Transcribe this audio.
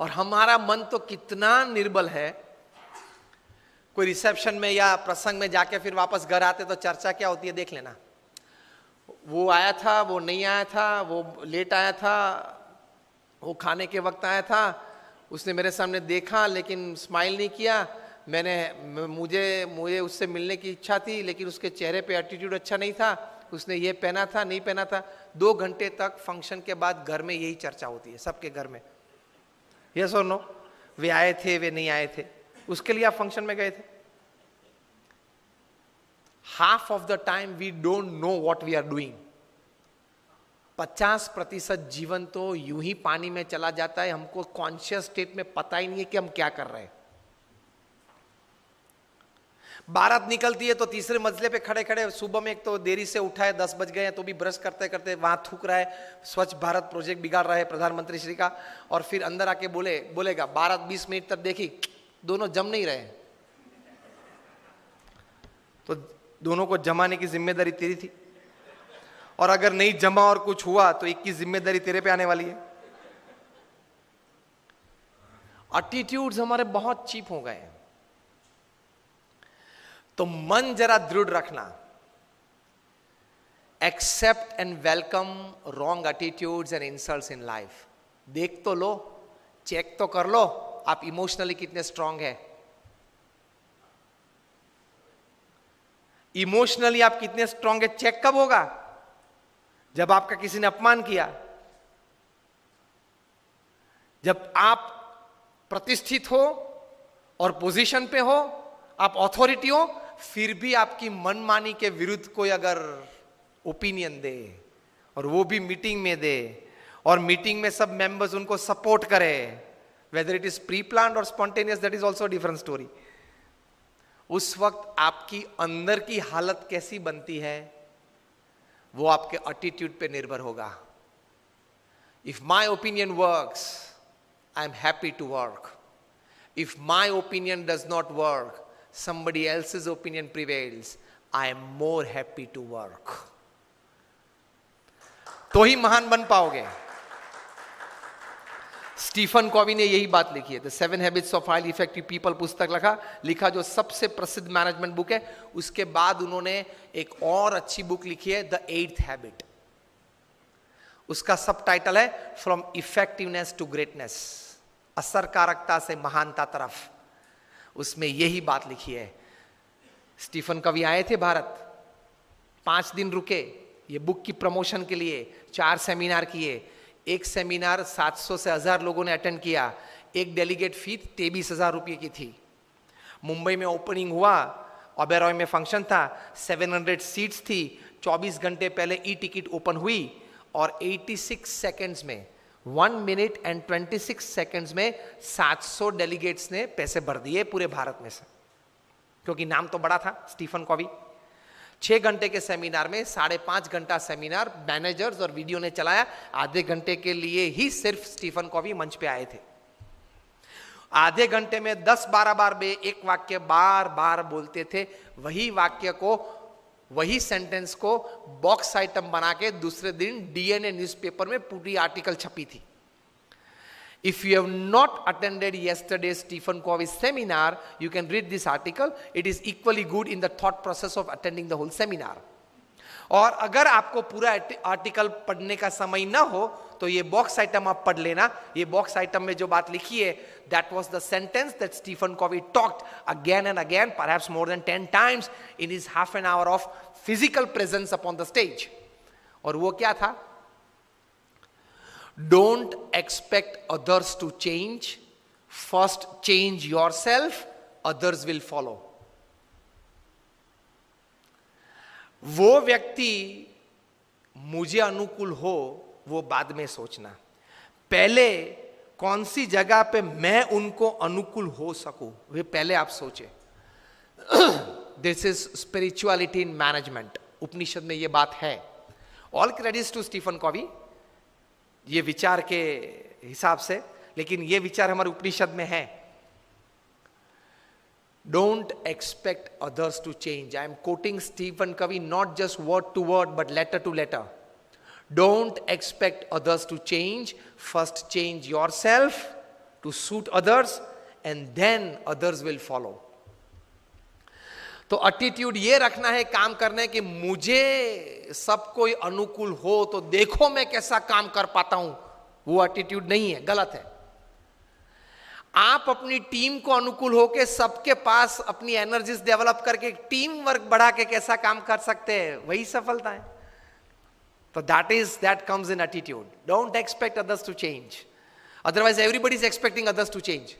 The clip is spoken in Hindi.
और हमारा मन तो कितना निर्बल है, कोई रिसेप्शन में या प्रसंग में जाके फिर वापस घर आते तो चर्चा क्या होती है देख लेना। वो आया था, वो नहीं आया था, वो लेट आया था, वो खाने के वक्त आया था, उसने मेरे सामने देखा लेकिन स्माइल नहीं किया, मुझे उससे मिलने की इच्छा थी लेकिन उसके चेहरे पे एटीट्यूड अच्छा नहीं था, उसने ये पहना था नहीं पहना था। 2 घंटे तक फंक्शन के बाद घर में यही चर्चा होती है सबके घर में, यस और नो, वे आए थे वे नहीं आए थे, उसके लिए आप फंक्शन में गए थे। Half of the time we don't know what we are doing. 50% जीवन तो यूं ही पानी में चला जाता है, हमको कॉन्शियस स्टेट में पता ही नहीं है कि हम क्या कर रहे हैं। बारात निकलती है तो तीसरे मंजिले पे खड़े खड़े, सुबह में एक तो देरी से उठा है, 10 बज गए हैं तो भी ब्रश करते करते वहां थूक रहा है, स्वच्छ भारत प्रोजेक्ट बिगाड़ रहा है प्रधानमंत्री श्री का, और फिर अंदर आके बोलेगा बारात 20 मिनट तक देखी, दोनों जम नहीं रहे, तो दोनों को जमाने की जिम्मेदारी तेरी थी, और अगर नहीं जमा और कुछ हुआ तो एक की जिम्मेदारी तेरे पे आने वाली है। एटीट्यूड्स हमारे बहुत चीप हो गए हैं। तो मन जरा दृढ़ रखना, accept and welcome wrong attitudes and insults in life. देख तो लो, चेक तो कर लो आप इमोशनली कितने स्ट्रांग है, इमोशनली आप कितने स्ट्रांग है। चेक कब होगा? जब आपका किसी ने अपमान किया, जब आप प्रतिष्ठित हो और पोजीशन पे हो, आप अथॉरिटी हो, फिर भी आपकी मनमानी के विरुद्ध कोई अगर ओपिनियन दे और वो भी मीटिंग में दे और मीटिंग में सब मेंबर्स उनको सपोर्ट करे, whether it is pre planned और spontaneous, that is also different story. उस वक्त आपकी अंदर की हालत कैसी बनती है वो आपके एटीट्यूड पे निर्भर होगा। If my opinion works, I am happy to work. If my opinion does not work, somebody else's opinion prevails, I am more happy to work। तो ही महान बन पाओगे। स्टीफन कॉवी ने यही बात लिखी है, the 7 habits of highly effective people पुस्तक लिखा जो सबसे प्रसिद्ध मैनेजमेंट बुक है। उसके बाद उन्होंने एक और अच्छी बुक लिखी है, द 8th हैबिट। उसका सब टाइटल है फ्रॉम इफेक्टिवनेस टू ग्रेटनेस, असरकारकता से महानता तरफ। उसमें यही बात लिखी है। स्टीफन कवी आए थे भारत, 5 दिन रुके ये बुक की प्रमोशन के लिए, 4 सेमिनार किए। एक सेमिनार 700 से 1000 लोगों ने अटेंड किया, एक डेलीगेट फी 23,000 रुपये की थी। मुंबई में ओपनिंग हुआ, ओबेरॉय में फंक्शन था, 700 सीट्स थी। 24 घंटे पहले ई टिकट ओपन हुई और 86 सेकेंड्स में, 1 मिनट एंड 26 सेकेंड्स में 700 डेलीगेट्स ने पैसे भर दिए पूरे भारत में से, क्योंकि नाम तो बड़ा था स्टीफन कॉवी। 6 घंटे के सेमिनार में 5.5 घंटा सेमिनार मैनेजर्स और वीडियो ने चलाया। आधे घंटे के लिए ही सिर्फ स्टीफन कॉवी मंच पे आए थे। आधे घंटे में 10-12 बार वे एक वाक्य बार बार बोलते थे। वही वाक्य को, वही सेंटेंस को बॉक्स आइटम बना के दूसरे दिन डीएनए न्यूज़पेपर में पूरी आर्टिकल छपी थी। If you have not attended yesterday's Stephen Covey seminar, you can read this article. It is equally good in the thought process of attending the whole seminar. और अगर आपको पूरा आर्टिकल पढ़ने का समय ना हो तो ये बॉक्स आइटम आप पढ़ लेना। ये बॉक्स आइटम में जो बात लिखी है, that was the sentence that Stephen Covey talked again and again, perhaps more than 10 times in his half an hour of physical presence upon the stage. और वो क्या था? Don't expect others to change. First change yourself, others will follow. वो व्यक्ति मुझे अनुकूल हो वो बाद में सोचना, पहले कौन सी जगह पे मैं उनको अनुकूल हो सकूं वे पहले आप सोचे। This is spirituality in management. Upanishad में ये बात है। All credits to Stephen Covey ये विचार के हिसाब से, लेकिन ये विचार हमारे उपनिषद में है। Don't expect others to change. I am quoting Stephen Covey, not just word to word, but letter to letter. Don't expect others to change. First change yourself, to suit others, and then others will follow. तो एटीट्यूड ये रखना है काम करने कि मुझे सब कोई अनुकूल हो तो देखो मैं कैसा काम कर पाता हूं, वो एटीट्यूड नहीं है, गलत है. आप अपनी टीम को अनुकूल होके सबके पास अपनी एनर्जीज डेवलप करके टीम वर्क बढ़ा के कैसा काम कर सकते हैं, वही सफलता है. तो that comes in attitude. Don't expect others to change. Otherwise everybody is expecting others to change.